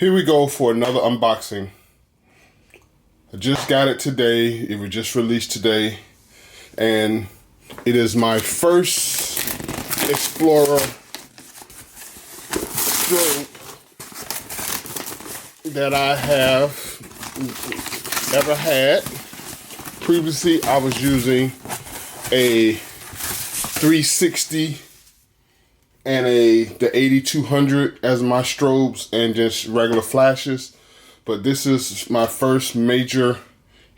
Here we go for another unboxing. I just got it today. It was just released today. And it is my first Explorer strobe that I have ever had. Previously, I was using a 360 and the 8200 as my strobes and just regular flashes. But this is my first major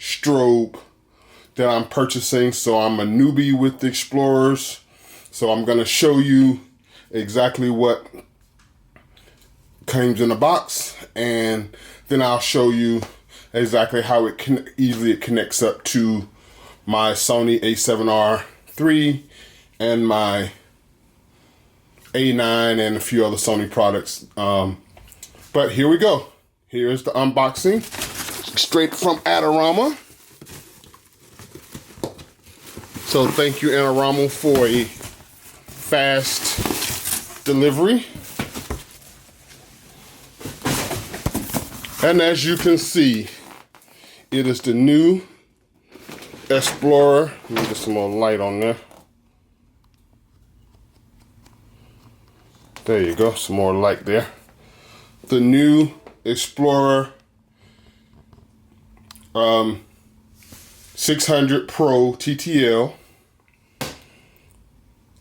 strobe that I'm purchasing. So I'm a newbie with the Explorers. So I'm gonna show you exactly what comes in the box, and then I'll show you exactly how it easily connects up to my Sony a7riii and my A9 and a few other Sony products. But here we go. Here's the unboxing, straight from Adorama. So thank you, Adorama, for a fast delivery. And as you can see, it is the new Explorer. Let me get some more light on there. There you go, some more light there. The new Explorer 600 Pro TTL.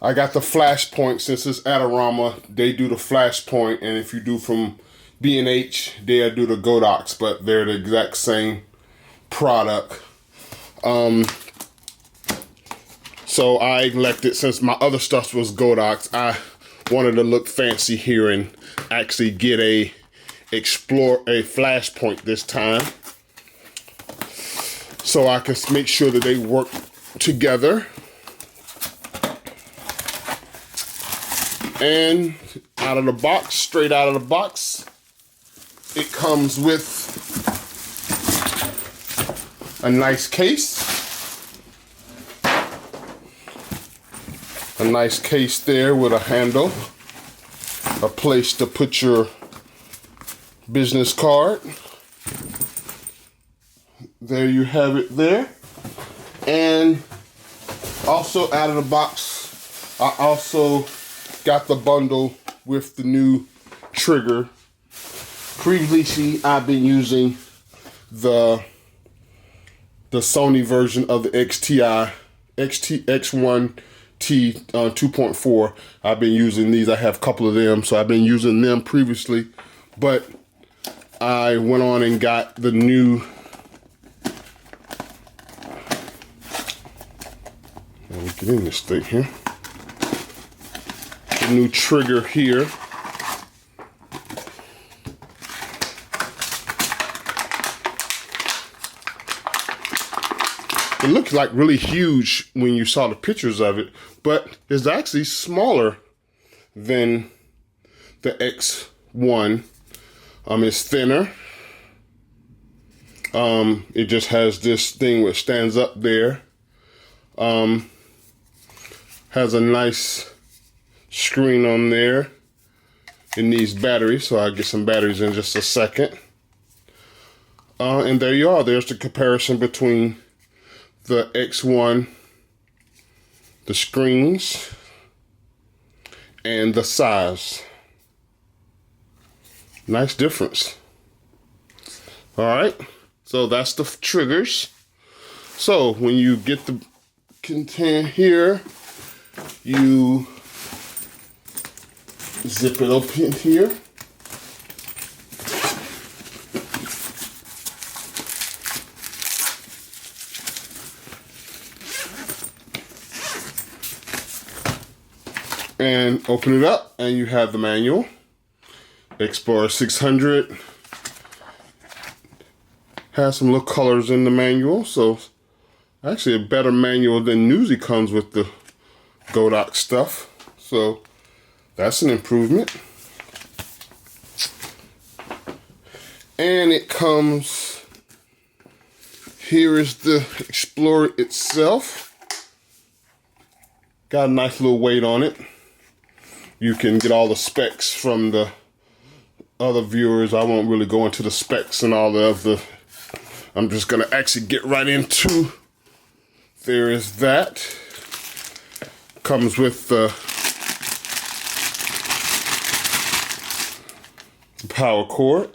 I got the Flashpoint. Since it's Adorama, they do the Flashpoint, and if you do from B&H, they'll do the Godox, but they're the exact same product. So I elected, since my other stuff was Godox, I wanted to look fancy here and actually get a Flashpoint this time, so I can make sure that they work together. And out of the box, straight out of the box, it comes with a nice case. A nice case there with a handle, a place to put your business card. There you have it there. And also out of the box, I also got the bundle with the new trigger. Previously, I've been using the Sony version of the X1T 2.4. I've been using these. I have a couple of them, so I've been using them previously. But I went on and got the new. Let me get in this thing here. The new trigger here. It looked like really huge when you saw the pictures of it, but it's actually smaller than the X1. It's thinner. It just has this thing which stands up there. Has a nice screen on there. It needs batteries, so I'll get some batteries in just a second. And there you are. There's the comparison between the X1, the screens, and the size. Nice difference. All right, so that's the triggers. So when you get the content here, you zip it open here. And open it up, and you have the manual. Explorer 600 has some little colors in the manual, so actually a better manual than usually comes with the Godox stuff. So that's an improvement. And it comes, here is the Explorer itself. Got a nice little weight on it. You can get all the specs from the other viewers, I won't really go into the specs and all of the, I'm just gonna actually get right into, there is that. Comes with the power cord.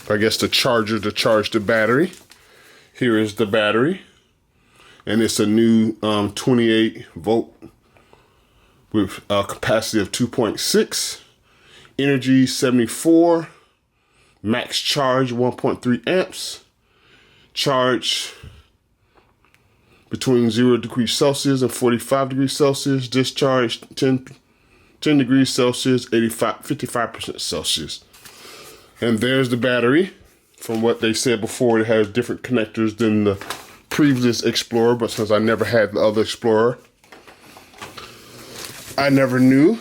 I guess the charger to charge the battery. Here is the battery. And it's a new 28 volt with a capacity of 2.6. Energy 74. Max charge 1.3 amps. Charge between 0 degrees Celsius and 45 degrees Celsius. Discharge 10 degrees Celsius, 55% Celsius. And there's the battery. From what they said before, it has different connectors than the previous Explorer, but since I never had the other Explorer, I never knew.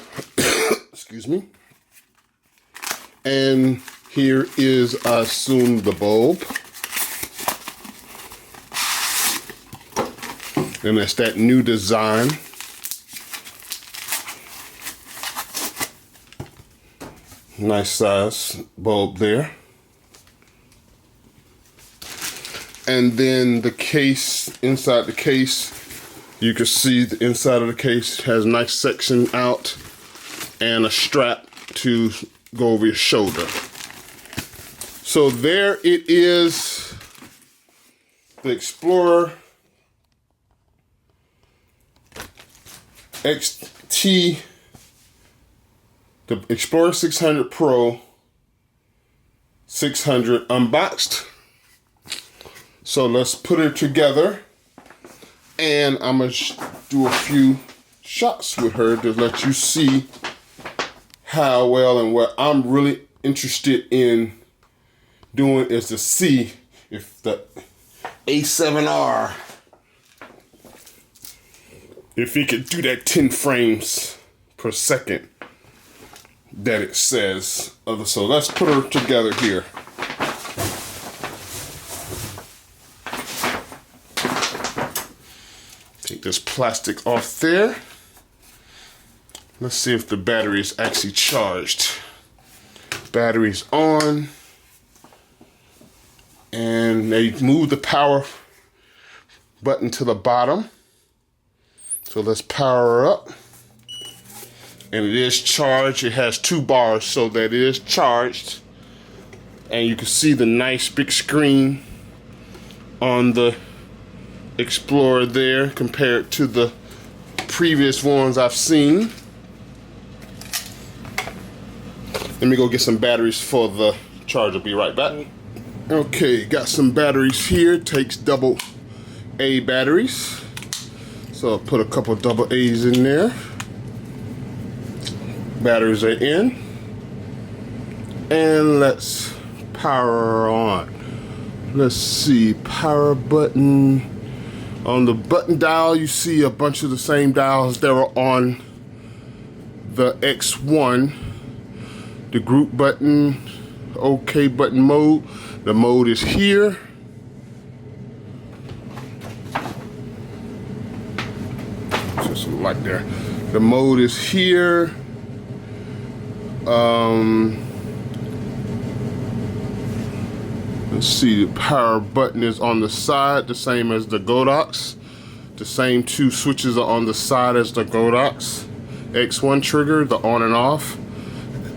Excuse me. And here is, I assume, the bulb. And it's that new design. Nice size bulb there. And then the case, inside the case, you can see the inside of the case has a nice section out and a strap to go over your shoulder. So there it is, the Explorer XT, the Explorer 600 Pro 600 unboxed. So let's put it together, and I'm gonna do a few shots with her to let you see how well, and what I'm really interested in doing is to see if the a7riii, if it could do that 10 frames per second that it says. So let's put her together here. Take this plastic off there. Let's see if the battery is actually charged. Battery's on. And they move the power button to the bottom. So let's power her up. And it is charged. It has 2 bars, so that it is charged. And you can see the nice big screen on the Explorer there compared to the previous ones I've seen. Let me go get some batteries for the charger. Be right back. Okay, got some batteries here. Takes double A batteries. So I'll put a couple double A's in there. Batteries are in. And let's power on. Let's see, power button. On the button dial, you see a bunch of the same dials that were on the X1. The group button, OK button mode. The mode is here. Just some light there. The mode is here. Let's see, the power button is on the side, the same as the Godox. The same 2 switches are on the side as the Godox X1 trigger, the on and off,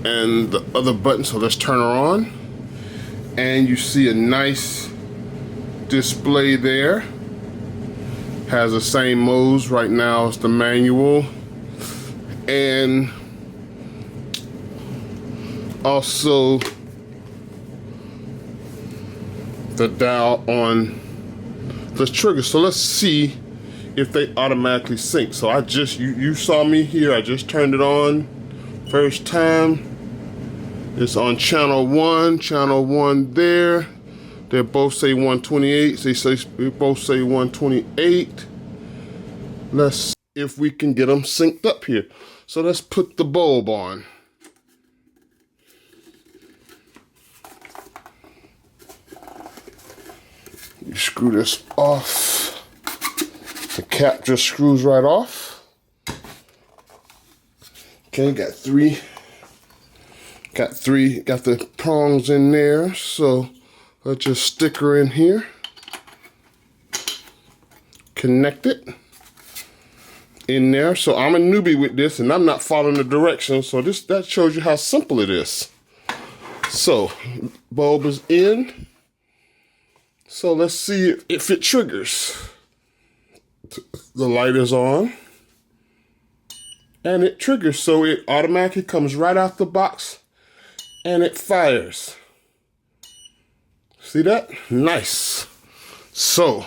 and the other button. So let's turn her on. And you see a nice display there. Has the same modes. Right now it's the manual. And also the dial on the trigger. So let's see if they automatically sync. So I just, you saw me here, I just turned it on first time. It's on channel 1 there. They both say 128. They both say 128. Let's see if we can get them synced up here. So let's put the bulb on. You screw this off. The cap just screws right off. Okay, got the prongs in there. So let's just stick her in here. Connect it in there. So I'm a newbie with this and I'm not following the directions. So that shows you how simple it is. So bulb is in. So let's see if it triggers. The light is on. And it triggers. So it automatically comes right out the box and it fires. See that? Nice. So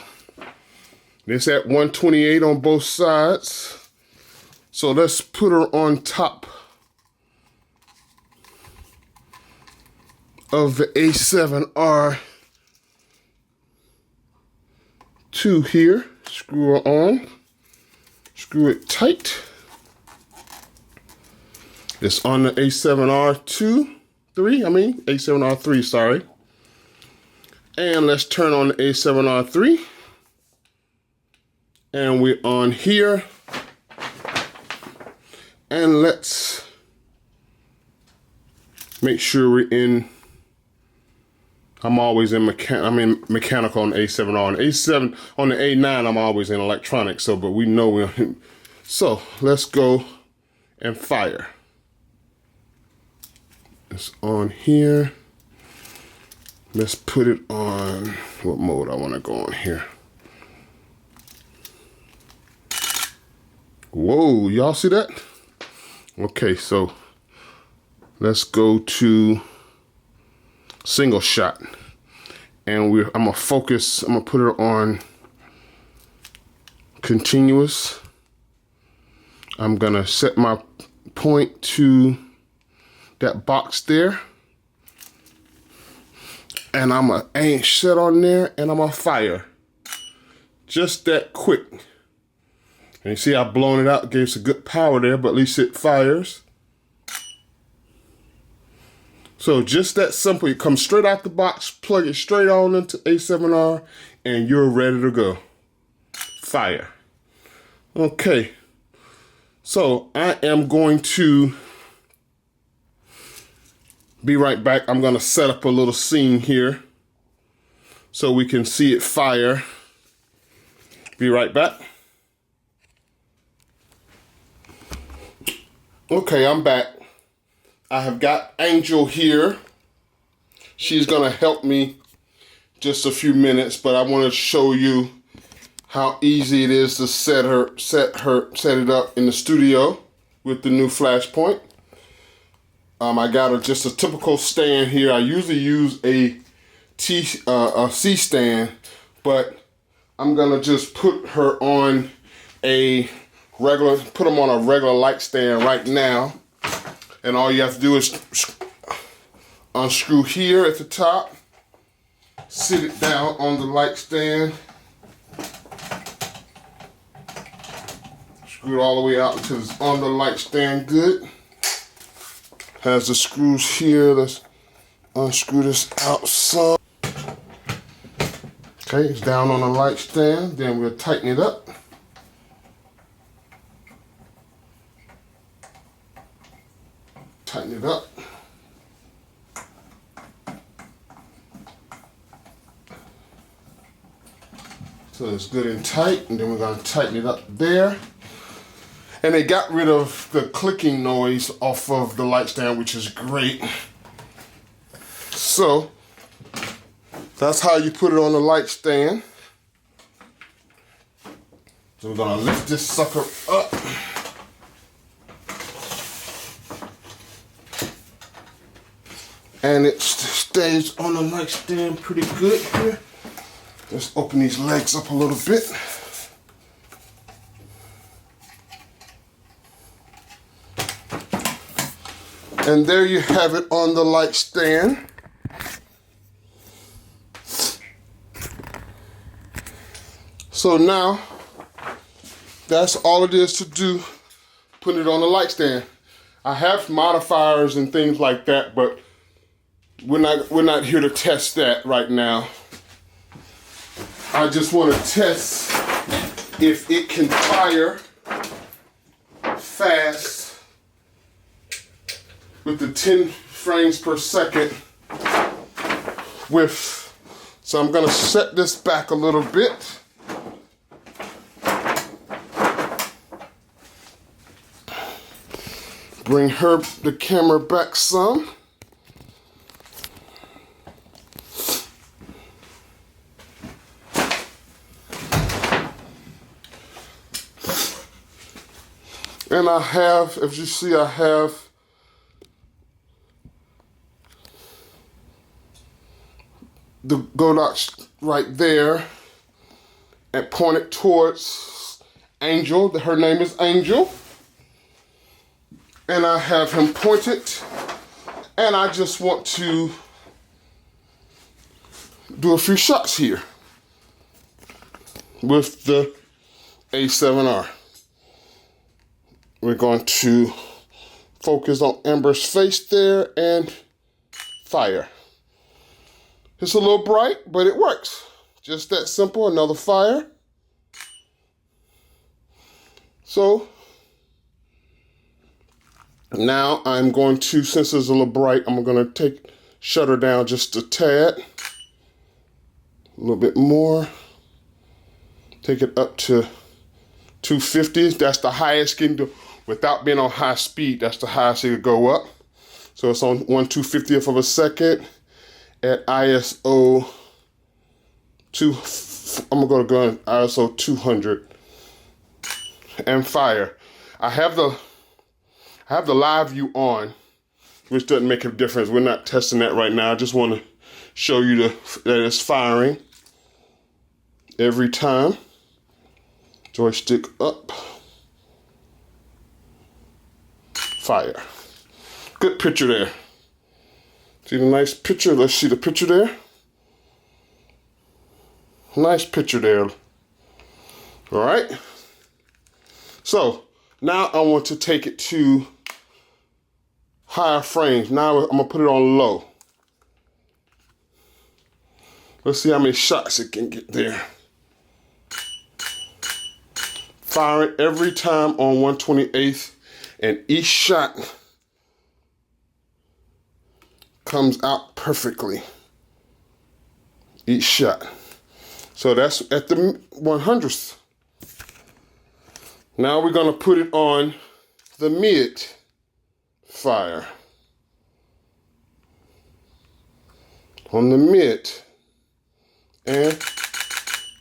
it's at 128 on both sides. So let's put her on top of the a7riii here. Screw her on. Screw it tight. It's on the a7riii, sorry. And let's turn on the a7riii. And we're on here. And let's make sure we're in. I'm always in mechanical on the a7riii. On the a7, on the a9, I'm always in electronics. So, but we know we're. So let's go and fire. It's on here. Let's put it on. What mode I want to go on here? Whoa, y'all see that? Okay, so let's go to single shot. And I'm gonna focus, I'm gonna put it on continuous. I'm gonna set my point to that box there. And I'm gonna aim set on there and I'm gonna fire. Just that quick. And you see I've blown it out, gave some good power there, but at least it fires. So just that simple, you come straight out the box, plug it straight on into a7riii, and you're ready to go. Fire. Okay, so I am going to be right back. I'm gonna set up a little scene here so we can see it fire. Be right back. Okay, I'm back. I have got Angel here. She's gonna help me just a few minutes, but I want to show you how easy it is to set it up in the studio with the new Flashpoint. I got just a typical stand here. I usually use a C stand, but I'm gonna just put her on a regular light stand right now. And all you have to do is unscrew here at the top, sit it down on the light stand, screw it all the way out until it's on the light stand good. Has the screws here. Let's unscrew this out some. Okay, it's down on the light stand. Then we'll tighten it up. Tighten it up. So it's good and tight, and then we're gonna tighten it up there. And they got rid of the clicking noise off of the light stand, which is great. So that's how you put it on the light stand. So we're gonna lift this sucker up. And it stays on the light stand pretty good here. Let's open these legs up a little bit. And there you have it on the light stand. So now, that's all it is to do, putting it on the light stand. I have modifiers and things like that, but we're not here to test that right now. I just want to test if it can fire fast with the 10 frames per second so I'm gonna set this back a little bit. Bring the camera back some. And I have, as you see, I have the Godox right there and pointed towards Angel. Her name is Angel. And I have him pointed, and I just want to do a few shots here with the a7riii. We're going to focus on Amber's face there and fire. It's a little bright, but it works. Just that simple. Another fire. So now I'm going to, since it's a little bright, I'm going to take shutter down just a tad. A little bit more. Take it up to 250. That's the highest it can do. Without being on high speed, that's the highest it could go up. So it's on 1/250th of a second at ISO 2. I'm gonna go ISO 200 and fire. I have the live view on, which doesn't make a difference. We're not testing that right now. I just want to show you that it's firing every time. Joystick up. Fire. Good picture there. See the nice picture? Let's see the picture there. Nice picture there. All right. So now I want to take it to higher frames. Now I'm gonna put it on low. Let's see how many shots it can get there. Fire it every time on 1/28th, and each shot comes out perfectly. Each shot. So that's at the 100th. Now we're gonna put it on the mid fire. On the mid. And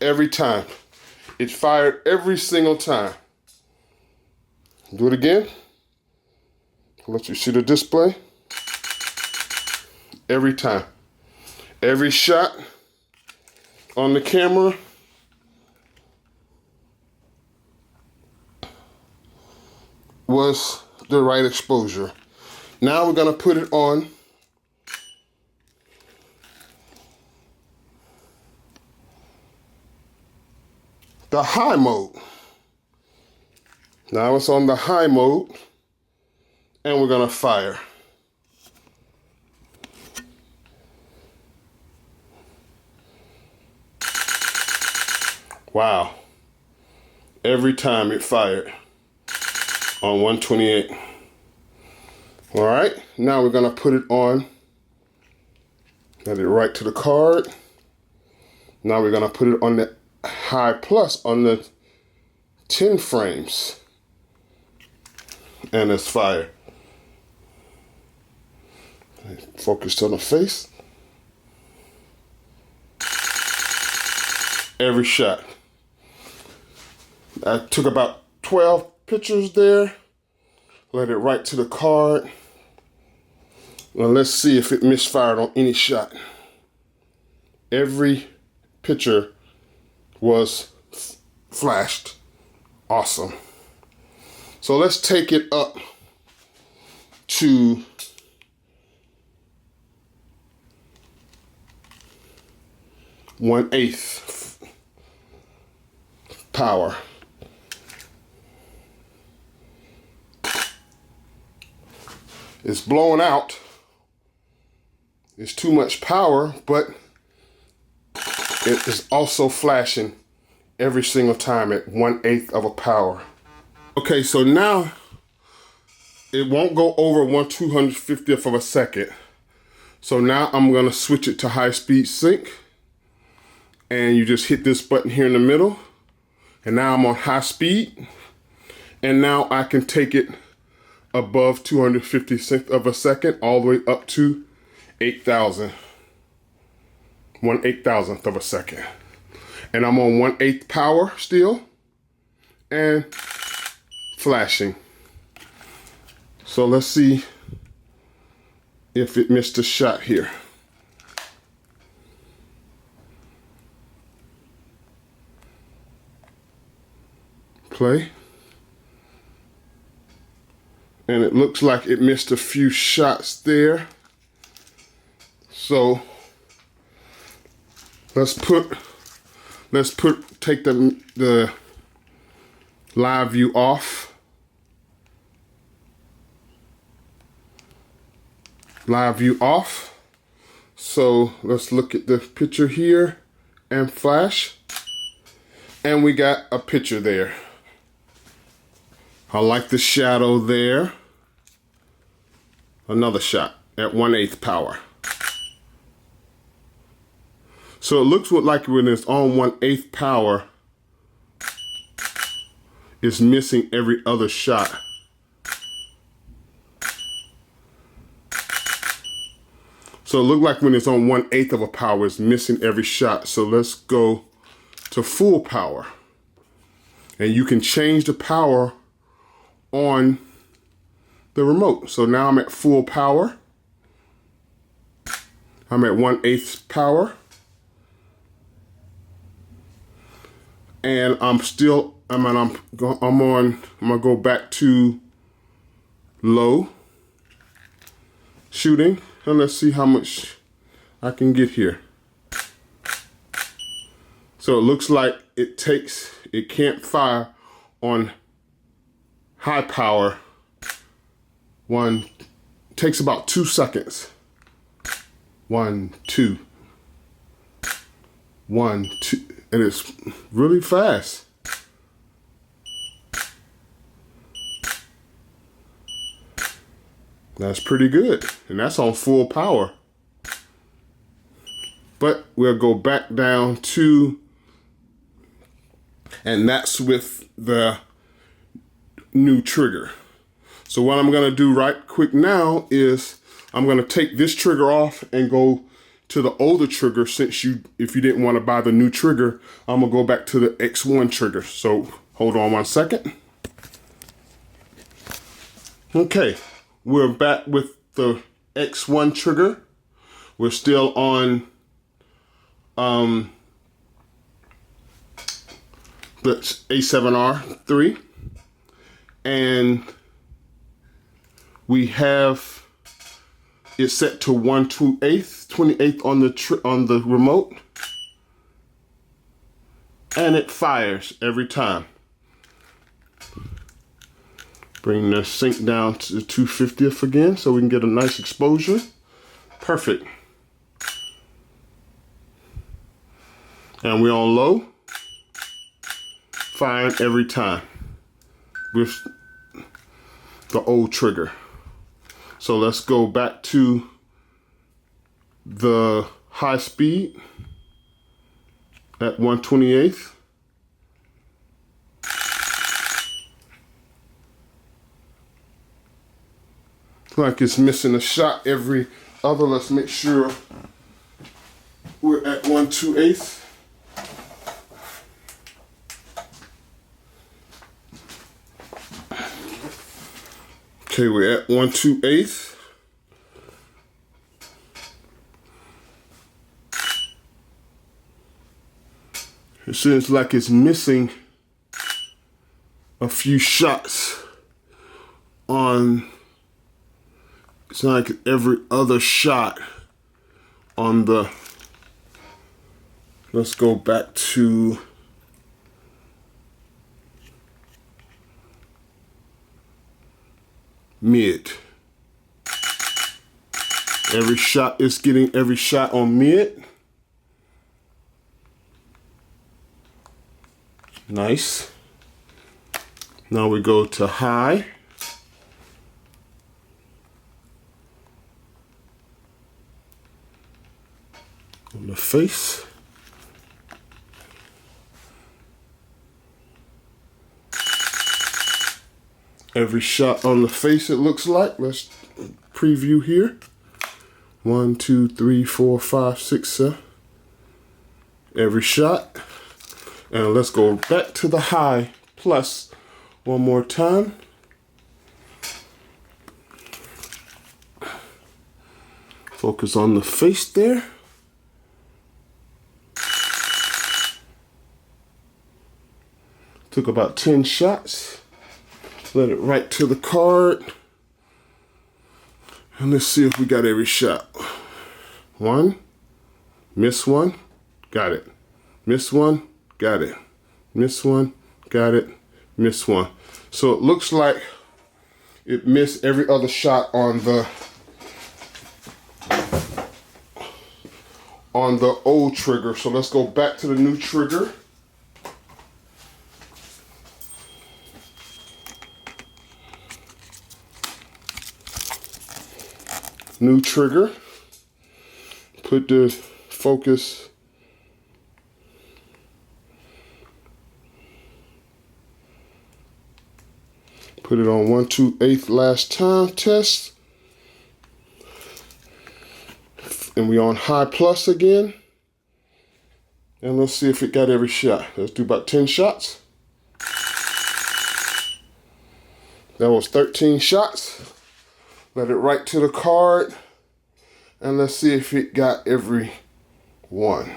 every time. It's fired every single time. Do it again. Let you see the display. Every time. Every shot on the camera was the right exposure. Now we're gonna put it on the high mode. Now it's on the high mode, and we're gonna fire. Wow. Every time it fired on 128. All right, now we're gonna put it on, add it right to the card. Now we're gonna put it on the high plus on the 10 frames. And it's fire. Focused on the face. Every shot. I took about 12 pictures there. Let it right to the card. Now let's see if it misfired on any shot. Every picture was flashed. Awesome. So let's take it up to one-eighth power. It's blowing out. It's too much power, but it is also flashing every single time at 1/8 of a power. Okay, so now it won't go over 1/250th of a second. So now I'm gonna switch it to high speed sync. And you just hit this button here in the middle. And now I'm on high speed. And now I can take it above 250th of a second all the way up to 8,000. 1/8,000th of a second. And I'm on 1/8 power still. And flashing. So let's see if it missed a shot here. Play. And it looks like it missed a few shots there. So take the live view off. Live view off. So let's look at the picture here and flash. And we got a picture there. I like the shadow there. Another shot at 1/8 power. So it looks like when it's on 1/8 power, it's missing every other shot. So it looked like when it's on 1/8 of a power, it's missing every shot. So let's go to full power. And you can change the power on the remote. So now I'm at full power. I'm at 1/8 power. And I'm gonna go back to low shooting. And let's see how much I can get here. So it looks like it can't fire on high power. Takes about 2 seconds. 1, 2. 1, 2. And it's really fast. That's pretty good. And that's on full power. But we'll go back down to, and that's with the new trigger. So what I'm gonna do right quick now is I'm gonna take this trigger off and go to the older trigger. If you didn't want to buy the new trigger, I'm gonna go back to the X1 trigger. So hold on 1 second. Okay. We're back with the X1 trigger. We're still on the a7riii, and we have it set to 1/28th on the remote, and it fires every time. Bring the sync down to 2/50th again so we can get a nice exposure. Perfect. And we're on low. Firing every time with the old trigger. So let's go back to the high speed at 1/28th. Like it's missing a shot every other. Let's make sure we're at 1/28th. Okay, we're at 1/28th. It seems like it's missing a few shots on. It's like every other shot on the, let's go back to mid. Every shot is getting every shot on mid. Nice. Now we go to high. on the face. Every shot on the face, it looks like. Let's preview here. 1, 2, 3, 4, 5, 6, 7. Every shot. And let's go back to the high plus one more time. Focus on the face there. Took about 10 shots. Let it right to the card. And let's see if we got every shot. 1, miss 1, got it. Miss 1, got it. Miss 1, got it. Miss 1. So it looks like it missed every other shot on the old trigger. So let's go back to the new trigger. New trigger. Put the focus put it on 1/2/8 last time test. And we on high plus again. And let's see if it got every shot. Let's do about 10 shots. That was 13 shots. Let it right to the card. And let's see if it got every one.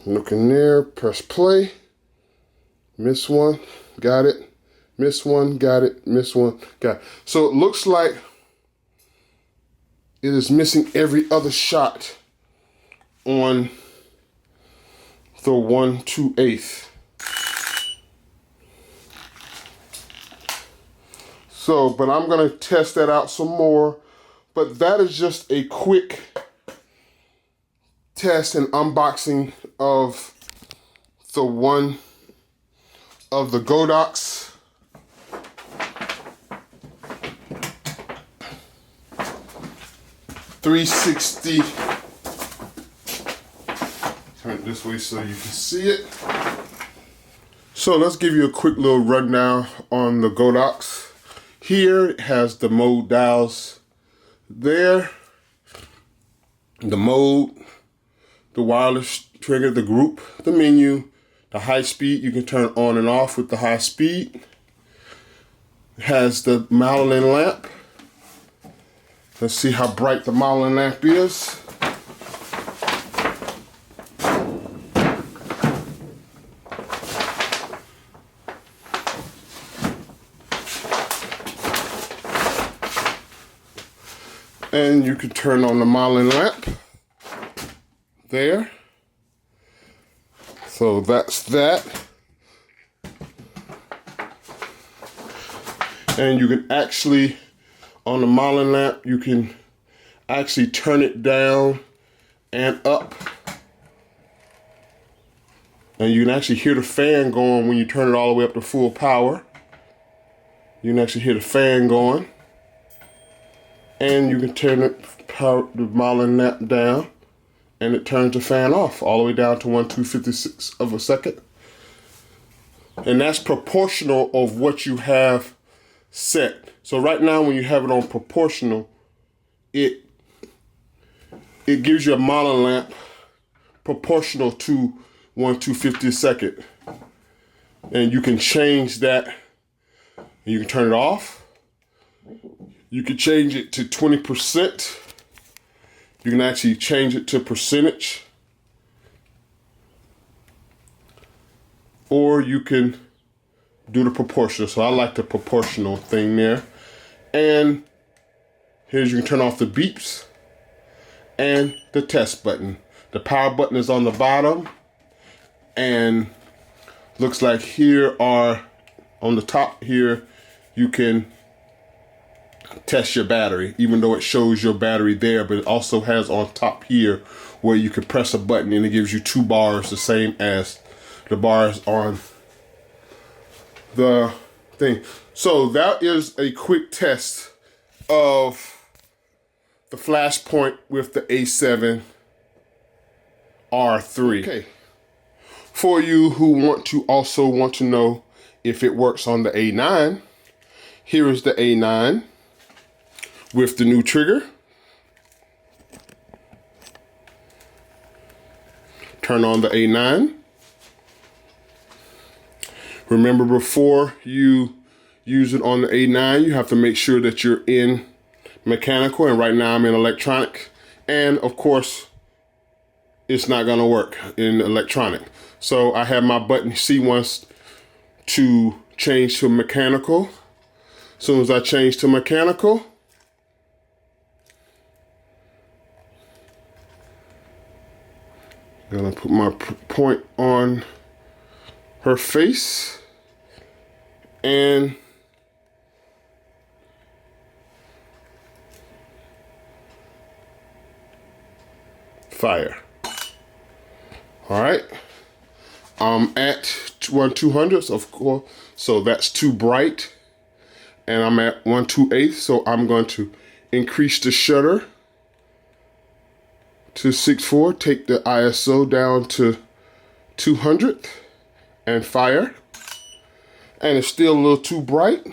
Look in there, press play. Miss 1, got it. Miss 1, got it. Miss 1, got it. So it looks like it is missing every other shot on the 1/2/8. So, but I'm gonna test that out some more. But that is just a quick test and unboxing of the Godox .360. Turn it this way so you can see it. So let's give you a quick little rundown on the Godox. Here it has the mode dials there. The mode, the wireless trigger, the group, the menu, the high speed. You can turn on and off with the high speed. It has the Malin lamp. Let's see how bright the Malin lamp is. And you can turn on the Malin lamp there. So that's that. And you can actually, on the Malin lamp, you can actually turn it down and up. And you can actually hear the fan going when you turn it all the way up to full power. You can actually hear the fan going. And you can turn the Malin lamp down and it turns the fan off all the way down to 1/256 of a second. And that's proportional of what you have set. So right now when you have it on proportional, it gives you a Malin lamp proportional to 1/250 a second. And you can change that. And you can turn it off. You can change it to 20%. You can actually change it to percentage. Or you can do the proportional. So I like the proportional thing there. And here's, you can turn off the beeps and the test button. The power button is on the bottom. And looks like here are, on the top here, you can test your battery, even though it shows your battery there, but it also has on top here where you can press a button and it gives you 2 bars, the same as the bars on the thing. So that is a quick test of the Flashpoint with the A7 R3. Okay. For you who also want to know if it works on the A9, here is the A9 with the new trigger. Turn on the A9. Remember, before you use it on the A9, you have to make sure that you're in mechanical, and right now I'm in electronic. And of course, it's not gonna work in electronic. So I have my button C wants to change to mechanical. As soon as I change to mechanical, I'm gonna put my point on her face and fire. All right, I'm at 1/200, of course, so that's too bright, and I'm at 1/2/8, so I'm going to increase the shutter to 6.4, take the ISO down to 200, and fire. And it's still a little too bright,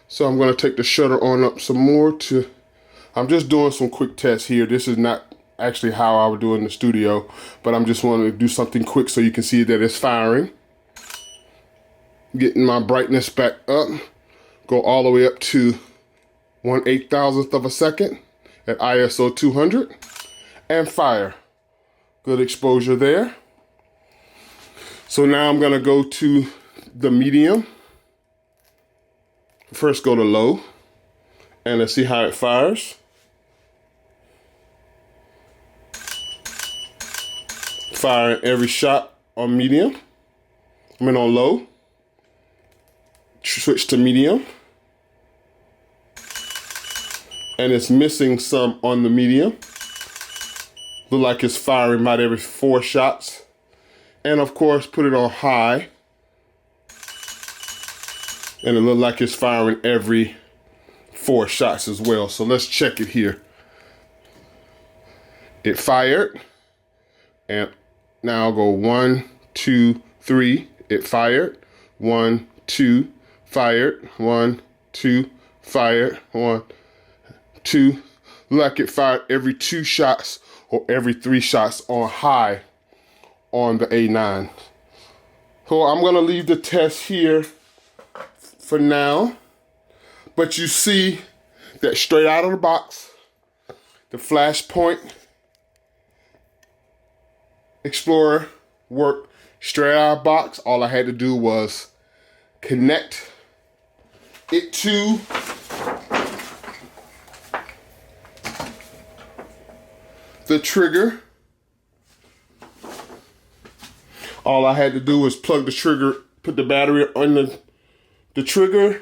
so I'm going to take the shutter on up some more to, I'm just doing some quick tests here. This is not actually how I would do it in the studio, but I'm just wanting to do something quick so you can see that it's firing. Getting my brightness back up, go all the way up to 1/8,000th of a second at ISO 200, and fire. Good exposure there. So now I'm gonna go to the medium. First go to low, and let's see how it fires. Firing every shot on medium. I'm on low. Switch to medium. And it's missing some on the medium. Look like it's firing about every 4 shots. And of course, put it on high. And it looks like it's firing every 4 shots as well. So let's check it here. It fired. And now I'll go 1, 2, 3. It fired. 1, 2, fired. 1, 2, fired. 1, 2. Like it fired every 2 shots or every 3 shots on high on the A9. So I'm gonna leave the test here for now. But you see that straight out of the box, the Flashpoint Explorer worked straight out of the box. All I had to do was connect it to the trigger. All I had to do was plug the trigger, put the battery on the trigger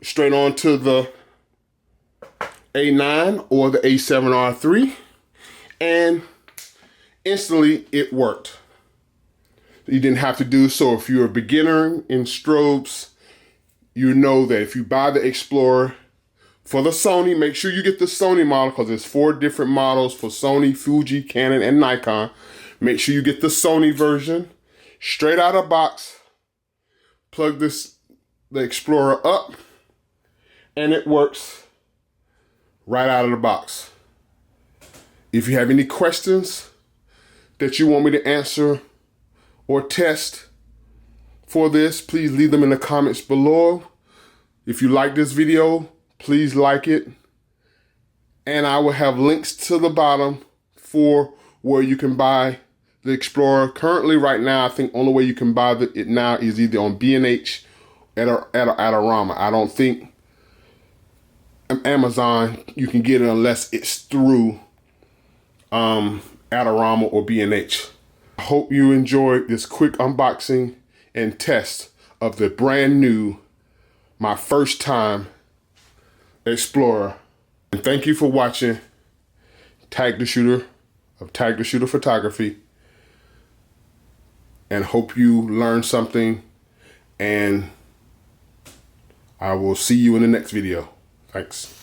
straight onto the A9 or the a7riii, and instantly it worked. You didn't have to do so. If you're a beginner in strobes, you know that if you buy the Explorer for the Sony, make sure you get the Sony model, because there's 4 different models for Sony, Fuji, Canon, and Nikon. Make sure you get the Sony version. Straight out of the box, plug the Explorer up, and it works right out of the box. If you have any questions that you want me to answer or test for this, please leave them in the comments below. If you like this video, please like it. And I will have links to the bottom for where you can buy the Explorer. Currently, right now, I think only way you can buy it now is either on B&H at a Rama. I don't think Amazon you can get it unless it's through Adorama or B&H. I hope you enjoyed this quick unboxing and test of the brand new, my first time Explorer. And thank you for watching Tag the Shooter of Tag the Shooter Photography. And hope you learned something, and I will see you in the next video. Thanks.